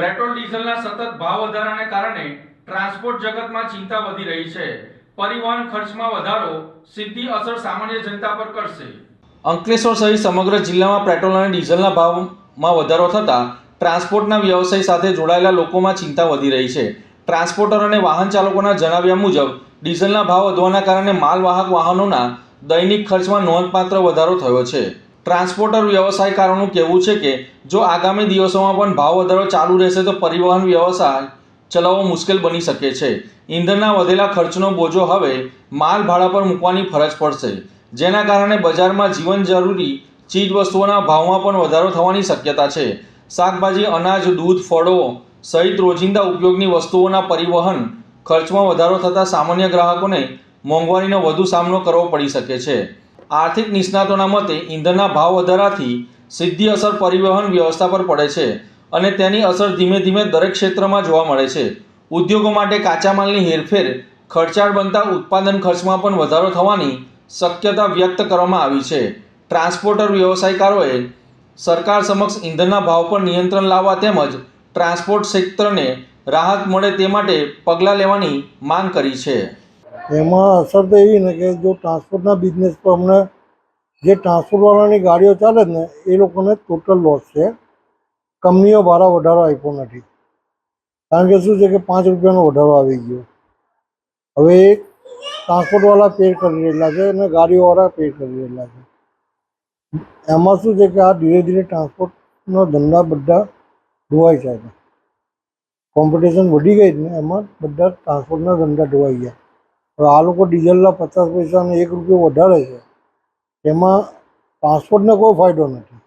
Petrol ડીઝલના સતત ભાવ વધારાને કારણે ટ્રાન્સપોર્ટ જગતમાં ચિંતા વધી રહી છે। પરિવહન ખર્ચમાં વધારો સીધી અસર સામાન્ય જનતા પર કરશે। અંકલેશ્વર સહિત સમગ્ર જિલ્લામાં પેટ્રોલ અને ડીઝલના ભાવમાં વધારો થતાં ટ્રાન્સપોર્ટના વ્યવસાય સાથે જોડાયેલા લોકોમાં ચિંતા વધી રહી છે। ટ્રાન્સપોર્ટર અને વાહન ચાલકોના જણાવ્યા મુજબ ડીઝલના ભાવ વધવાના કારણે માલવાહક વાહનોના દૈનિક ખર્ચમાં નોંધપાત્ર વધારો થયો છે। ટ્રાન્સપોર્ટર વ્યવસાયકારોનું કહેવું છે કે જો આગામી દિવસોમાં પણ ભાવ વધારો ચાલુ રહેશે તો પરિવહન વ્યવસાય ચલાવવો મુશ્કેલ બની શકે છે। ઈંધણના વધેલા ખર્ચનો બોજો હવે માલ ભાડા પર મૂકવાની ફરજ પડશે, જેના કારણે બજારમાં જીવન જરૂરી ચીજ વસ્તુઓના ભાવમાં પણ વધારો થવાની શક્યતા છે। શાકભાજી, અનાજ, દૂધ, ફળો સહિત રોજિંદા ઉપયોગની વસ્તુઓના પરિવહન ખર્ચમાં વધારો થતાં સામાન્ય ગ્રાહકોને મોંઘવારીનો વધુ સામનો કરવો પડી શકે છે। આર્થિક નિષ્ણાતોના મતે ઈંધણના ભાવ વધારાથી સીધી અસર પરિવહન વ્યવસ્થા પર પડે છે અને તેની અસર ધીમે ધીમે દરેક ક્ષેત્રમાં જોવા મળે છે। ઉદ્યોગો માટે કાચા માલની હેરફેર ખર્ચાળ બનતા ઉત્પાદન ખર્ચમાં પણ વધારો થવાની શક્યતા વ્યક્ત કરવામાં આવી છે। ટ્રાન્સપોર્ટર વ્યવસાયકારોએ સરકાર સમક્ષ ઈંધણના ભાવ પર નિયંત્રણ લાવવા તેમજ ટ્રાન્સપોર્ટ ક્ષેત્રને રાહત મળે તે માટે પગલાં લેવાની માંગ કરી છે। એમાં અસર તો એવી ને કે જો ટ્રાન્સપોર્ટના બિઝનેસ પર અમને જે ટ્રાન્સપોર્ટવાળાની ગાડીઓ ચાલે ને એ લોકોને ટોટલ લોસ છે। કંપનીઓ ભાડા વધારો આપ્યો નથી, કારણ કે શું છે કે 5 રૂપિયાનો વધારો આવી ગયો। હવે ટ્રાન્સપોર્ટવાળા પે કરી રહેલા છે અને ગાડીઓવાળા પે કરી રહેલા છે। એમાં શું છે કે આ ધીરે ધીરે ટ્રાન્સપોર્ટનો ધંધા બધા ધોવાઈ જાય છે। કોમ્પિટિશન વધી ગઈ ને એમાં બધા ટ્રાન્સપોર્ટના ધંધા ધોવાઈ ગયા। હવે આ લોકો ડીઝલના 50 પૈસા અને 1 રૂપિયો વધારે છે, એમાં ટ્રાન્સપોર્ટને કોઈ ફાયદો નથી।